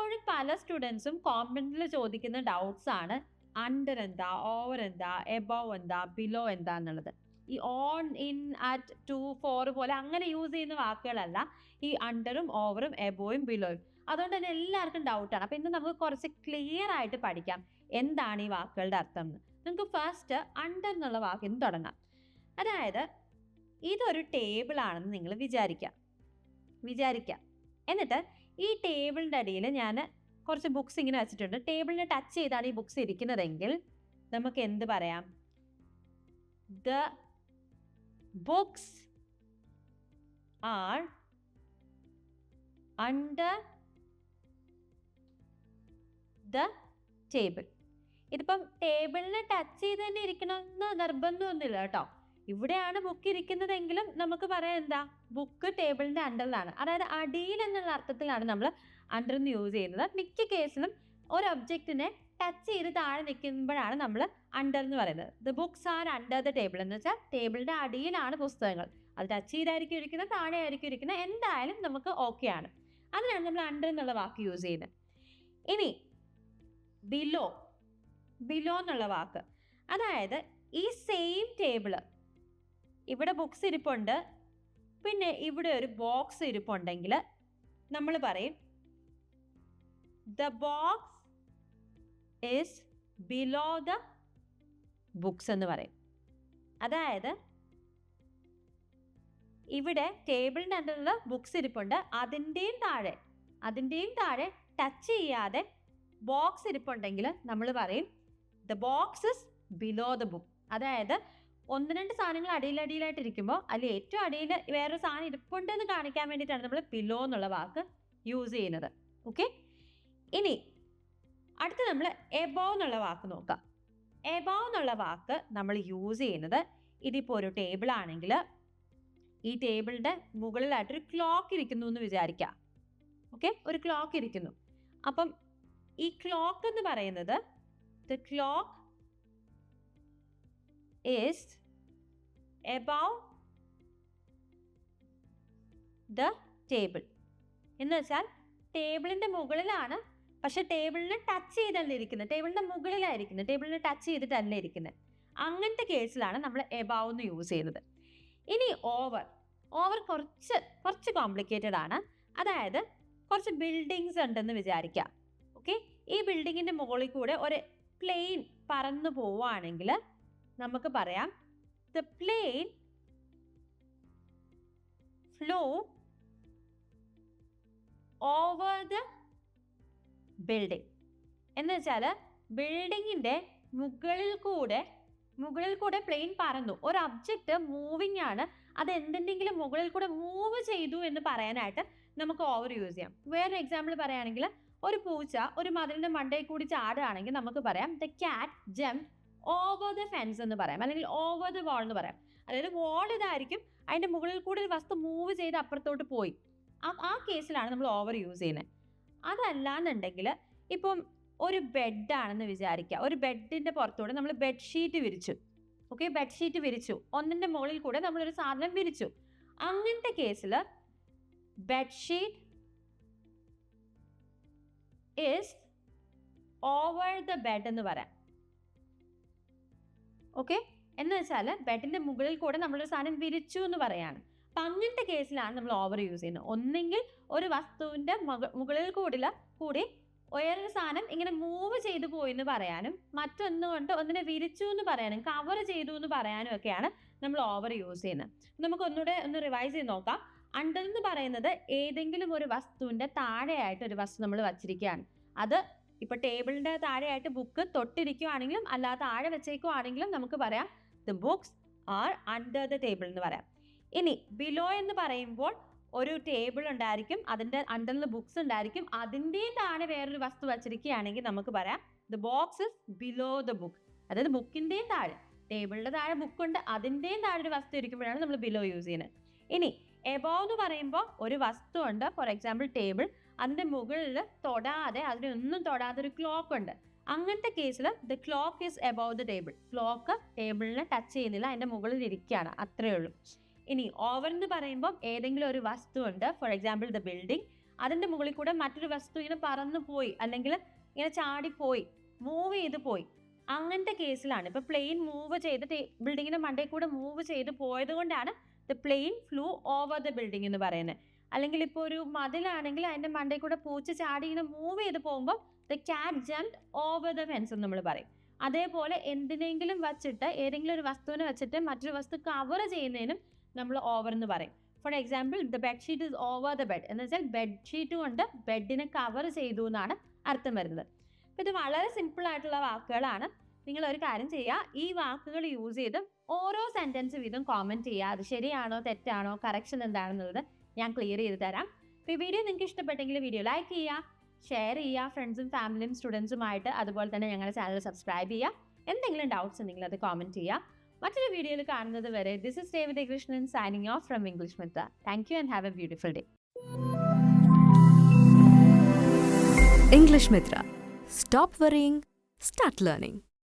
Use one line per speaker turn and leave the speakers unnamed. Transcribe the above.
പലപ്പോഴും പല സ്റ്റുഡൻസും കോമന്റിൽ ചോദിക്കുന്ന ഡൗട്ട്സ് ആണ് അണ്ടർ എന്താ, ഓവർ എന്താ, എബവ് എന്താ, ബിലോ എന്താ എന്നുള്ളത്. ഈ on, in, at, to, for പോലെ അങ്ങനെ യൂസ് ചെയ്യുന്ന വാക്കുകളല്ല ഈ അണ്ടറും ഓവറും എബോയും ബിലോയും. അതുകൊണ്ട് തന്നെ എല്ലാവർക്കും ഡൗട്ടാണ്. അപ്പം ഇന്ന് നമുക്ക് കുറച്ച് ക്ലിയർ ആയിട്ട് പഠിക്കാം എന്താണ് ഈ വാക്കുകളുടെ അർത്ഥം എന്ന്. നമുക്ക് ഫസ്റ്റ് അണ്ടർ എന്നുള്ള വാക്കിൽ നിന്ന് തുടങ്ങാം. അതായത് ഇതൊരു ടേബിൾ ആണെന്ന് നിങ്ങൾ വിചാരിക്കാം. എന്നിട്ട് ഈ ടേബിളിൻ്റെ അടിയിൽ ഞാൻ കുറച്ച് ബുക്സ് ഇങ്ങനെ വെച്ചിട്ടുണ്ട്. ടേബിളിനെ ടച്ച് ചെയ്താണ് ഈ ബുക്സ് ഇരിക്കുന്നതെങ്കിൽ നമുക്ക് എന്ത് പറയാം? The books are under the table. ഇതിപ്പം ടേബിളിനെ ടച്ച് ചെയ്ത് തന്നെ ഇരിക്കണമെന്ന് നിർബന്ധമൊന്നുമില്ല കേട്ടോ. ഇവിടെയാണ് ബുക്ക് ഇരിക്കുന്നതെങ്കിലും നമുക്ക് പറയാം എന്താ, ബുക്ക് ടേബിളിന്റെ അണ്ടറിലാണ്. അതായത് അടിയിൽ എന്നുള്ള അർത്ഥത്തിലാണ് നമ്മൾ അണ്ടർ എന്ന് യൂസ് ചെയ്യുന്നത്. മിക്ക കേസിലും ഒരു ഒബ്ജക്റ്റിനെ ടച്ച് ചെയ്ത് താഴെ നിൽക്കുമ്പോഴാണ് നമ്മൾ അണ്ടർ എന്ന് പറയുന്നത്. The books are under the table എന്ന് വെച്ചാൽ ടേബിളിന്റെ അടിയിലാണ് പുസ്തകങ്ങൾ. അത് ടച്ച് ചെയ്തായിരിക്കും ഇരിക്കുന്നത്, താഴെ ആയിരിക്കും ഇരിക്കുന്നത്, എന്തായാലും നമുക്ക് ഓക്കെ ആണ്. അതിനാണ് നമ്മൾ അണ്ടർ എന്നുള്ള വാക്ക് യൂസ് ചെയ്യുന്നത്. ഇനി ബിലോ എന്നുള്ള വാക്ക്, അതായത് ഈ സെയിം ടേബിള് ഇവിടെ ബുക്സ് ഇരിപ്പുണ്ട്, പിന്നെ ഇവിടെ ഒരു ബോക്സ് ഇരിപ്പുണ്ടെങ്കിൽ നമ്മൾ പറയും the box is below the books എന്ന് പറയും. അതായത് ഇവിടെ ടേബിളിൻ്റെ അണ്ടറിൽ ബുക്സ് ഇരിപ്പുണ്ട്, അതിൻ്റെയും താഴെ ടച്ച് ചെയ്യാതെ ബോക്സ് ഇരിപ്പുണ്ടെങ്കിൽ നമ്മൾ പറയും the box is below the book. അതായത് ഒന്ന് രണ്ട് സാധനങ്ങൾ അടിയിലായിട്ട് ഇരിക്കുമ്പോൾ അതിൽ ഏറ്റവും അടിയിൽ വേറൊരു സാധനം ഇരിപ്പുണ്ടെന്ന് കാണിക്കാൻ വേണ്ടിയിട്ടാണ് നമ്മൾ ബിലോ എന്നുള്ള വാക്ക് യൂസ് ചെയ്യുന്നത്. ഓക്കെ, ഇനി അടുത്ത് നമ്മൾ എബോവ് എന്നുള്ള വാക്ക് നോക്കാം. എബോവ് എന്നുള്ള വാക്ക് നമ്മൾ യൂസ് ചെയ്യുന്നത്, ഇതിപ്പോൾ ഒരു ടേബിൾ ആണെങ്കിൽ ഈ ടേബിളിൻ്റെ മുകളിലായിട്ടൊരു ക്ലോക്ക് ഇരിക്കുന്നു എന്ന് വിചാരിക്കാം. ഓക്കെ, ഒരു ക്ലോക്ക് ഇരിക്കുന്നു. അപ്പം ഈ ക്ലോക്ക് എന്ന് പറയുന്നത് the clock is above the table. എന്ന് വെച്ചാൽ ടേബിളിൻ്റെ മുകളിലാണ്, പക്ഷെ ടേബിളിനെ ടച്ച് ചെയ്തല്ല ഇരിക്കുന്നത്, ടേബിളിൻ്റെ മുകളിലായിരിക്കുന്നത്, ടേബിളിനെ ടച്ച് ചെയ്തിട്ടല്ല ഇരിക്കുന്നത്. അങ്ങനത്തെ കേസിലാണ് നമ്മൾ എബവ് എന്ന് യൂസ് ചെയ്യുന്നത്. ഇനി ഓവർ കുറച്ച് കോംപ്ലിക്കേറ്റഡ് ആണ്. അതായത് കുറച്ച് ബിൽഡിങ്സ് ഉണ്ടെന്ന് വിചാരിക്കാം. ഓക്കെ, ഈ ബിൽഡിങ്ങിൻ്റെ മുകളിൽ കൂടെ ഒരു പ്ലെയിൻ പറന്നു പോവുകയാണെങ്കിൽ നമുക്ക് പറയാം the plain flow over the building. എന്ന് വെച്ചാൽ ബിൽഡിങ്ങിൻ്റെ മുകളിൽ കൂടെ പ്ലെയിൻ പറന്നു. ഒരു ഒബ്ജക്റ്റ് മൂവിങ് ആണ്, അത് എന്തിൻ്റെങ്കിലും മുകളിൽ കൂടെ മൂവ് ചെയ്തു എന്ന് പറയാനായിട്ട് നമുക്ക് ഓവർ യൂസ് ചെയ്യാം. വേറൊരു എക്സാമ്പിൾ പറയുകയാണെങ്കിൽ ഒരു പൂച്ച ഒരു മതിലിൻ്റെ മണ്ടയിൽ കൂടി ചാടുകയാണെങ്കിൽ നമുക്ക് പറയാം the cat jump over the fence എന്ന് പറയാം, അല്ലെങ്കിൽ ഓവർ ദ വാൾ എന്ന് പറയാം. അതായത് വാൾ ഇതായിരിക്കും, അതിൻ്റെ മുകളിൽ കൂടി ഒരു വസ്തു മൂവ് ചെയ്ത് അപ്പുറത്തോട്ട് പോയി. ആ കേസിലാണ് നമ്മൾ ഓവർ യൂസ് ചെയ്യുന്നത്. അതല്ലാന്നുണ്ടെങ്കിൽ ഇപ്പം ഒരു ബെഡാണെന്ന് വിചാരിക്കുക. ഒരു ബെഡിൻ്റെ പുറത്തൂടെ നമ്മൾ ബെഡ്ഷീറ്റ് വിരിച്ചു. ഓക്കെ, ബെഡ്ഷീറ്റ് വിരിച്ചു, ഒന്നിൻ്റെ മുകളിൽ കൂടെ നമ്മളൊരു സാധനം വിരിച്ചു. അങ്ങനത്തെ കേസിൽ bedsheet is over the bed എന്ന് പറയാം. ഓക്കെ, എന്ന് വെച്ചാൽ ബെഡിൻ്റെ മുകളിൽ കൂടെ നമ്മളൊരു സാധനം വിരിച്ചു എന്ന് പറയാണ്. അപ്പം അങ്ങനത്തെ കേസിലാണ് നമ്മൾ ഓവർ യൂസ് ചെയ്യുന്നത്. ഒന്നെങ്കിൽ ഒരു വസ്തുവിൻ്റെ മുകളിൽ കൂടി വേറൊരു സാധനം ഇങ്ങനെ മൂവ് ചെയ്തു പോയി എന്ന് പറയാനും, മറ്റൊന്നുകൊണ്ട് ഒന്നിനെ വിരിച്ചു എന്ന് പറയാനും, കവർ ചെയ്തു എന്ന് പറയാനും ഒക്കെയാണ് നമ്മൾ ഓവർ യൂസ് ചെയ്യുന്നത്. നമുക്ക് ഒന്ന് റിവൈസ് ചെയ്ത് നോക്കാം. അണ്ടർ എന്ന് പറയുന്നത് ഏതെങ്കിലും ഒരു വസ്തുവിൻ്റെ താഴെയായിട്ട് ഒരു വസ്തു നമ്മൾ വച്ചിരിക്കുകയാണ്. അത് ഇപ്പോൾ ടേബിളിൻ്റെ താഴെയായിട്ട് ബുക്ക് തൊട്ടിരിക്കുകയാണെങ്കിലും അല്ലാതെ താഴെ വെച്ചേക്കുവാണെങ്കിലും നമുക്ക് പറയാം the books are under the table എന്ന് പറയാം. ഇനി ബിലോ എന്ന് പറയുമ്പോൾ ഒരു ടേബിൾ ഉണ്ടായിരിക്കും, അതിൻ്റെ അണ്ടറിൽ ബുക്സ് ഉണ്ടായിരിക്കും, അതിൻ്റെയും താഴെ വേറൊരു വസ്തു വച്ചിരിക്കുകയാണെങ്കിൽ നമുക്ക് പറയാം the box is below the book. അതായത് ബുക്കിൻ്റെയും താഴെ, ടേബിളിൻ്റെ താഴെ ബുക്കുണ്ട്, അതിൻ്റെയും താഴെ ഒരു വസ്തു ഇരിക്കുമ്പോഴാണ് നമ്മൾ ബിലോ യൂസ് ചെയ്യുന്നത്. ഇനി എബോവ് എന്ന് പറയുമ്പോൾ ഒരു വസ്തു ഉണ്ട്, ഫോർ എക്സാമ്പിൾ ടേബിൾ, അതിൻ്റെ മുകളിൽ അതിനൊന്നും തൊടാതെ ഒരു ക്ലോക്ക് ഉണ്ട്. അങ്ങനത്തെ കേസിൽ the clock is above the table. Clock ടേബിളിനെ ടച്ച് ചെയ്യുന്നില്ല, അതിൻ്റെ മുകളിൽ ഇരിക്കുകയാണ്, അത്രയേ ഉള്ളൂ. ഇനി ഓവർ എന്ന് പറയുമ്പോൾ ഏതെങ്കിലും ഒരു വസ്തു ഉണ്ട്, ഫോർ എക്സാമ്പിൾ ദ ബിൽഡിംഗ്, അതിൻ്റെ മുകളിൽ കൂടെ മറ്റൊരു വസ്തു ഇങ്ങനെ പറന്നു പോയി അല്ലെങ്കിൽ ഇങ്ങനെ ചാടിപ്പോയി, മൂവ് ചെയ്ത് പോയി. അങ്ങനത്തെ കേസിലാണ് ഇപ്പോൾ പ്ലെയിൻ മൂവ് ചെയ്തിട്ട് ബിൽഡിങ്ങിൻ്റെ മണ്ടയിൽ കൂടെ മൂവ് ചെയ്ത് പോയത് കൊണ്ടാണ് the plain flu over the building എന്ന് പറയുന്നത്. അല്ലെങ്കിൽ ഇപ്പോൾ ഒരു മതിലാണെങ്കിൽ അതിൻ്റെ മണ്ടയിൽ കൂടെ പൂച്ച ചാടി ഇങ്ങനെ മൂവ് ചെയ്ത് പോകുമ്പോൾ the cat jumped over the fence എന്ന് നമ്മൾ പറയും. അതേപോലെ എന്തിനെങ്കിലും വച്ചിട്ട് ഏതെങ്കിലും ഒരു വസ്തുവിനെ വെച്ചിട്ട് മറ്റൊരു വസ്തു കവർ ചെയ്യുന്നതിനും നമ്മൾ ഓവർ എന്ന് പറയും. For example the bedsheet is over the bed എന്ന് വെച്ചാൽ ബെഡ്ഷീറ്റ് കൊണ്ട് ബെഡിനെ കവർ ചെയ്തു എന്നാണ് അർത്ഥം വരുന്നത്. അപ്പോൾ ഇത് വളരെ സിമ്പിൾ ആയിട്ടുള്ള വാക്കുകളാണ്. നിങ്ങൾ ഒരു കാര്യം ചെയ്യുക, ഈ വാക്കുകൾ യൂസ് ചെയ്ത് ഓരോ സെൻറ്റൻസ് വീതം കോമെൻറ്റ് ചെയ്യുക. അത് ശരിയാണോ തെറ്റാണോ കറക്ഷൻ എന്താണെന്നുള്ളത് ഞാൻ ക്ലിയർ ചെയ്ത് തരാം. അപ്പോൾ ഈ വീഡിയോ നിങ്ങൾക്ക് ഇഷ്ടപ്പെട്ടെങ്കിൽ വീഡിയോ ലൈക്ക് ചെയ്യുക, ഷെയർ ചെയ്യുക ഫ്രണ്ട്സും ഫാമിലിയും സ്റ്റുഡൻസുമായിട്ട്. അതുപോലെ തന്നെ ഞങ്ങളുടെ ചാനൽ സബ്സ്ക്രൈബ് ചെയ്യുക. എന്തെങ്കിലും ഡൗട്ട്സ് ഉണ്ടെങ്കിൽ അത് കോമെൻറ്റ് ചെയ്യുക. മറ്റൊരു വീഡിയോയിൽ കാണുന്നത് വരെ this is Revathi Krishnan signing off from English Mitra. Thank you and have a beautiful day.
English Mitra. Stop worrying, start learning.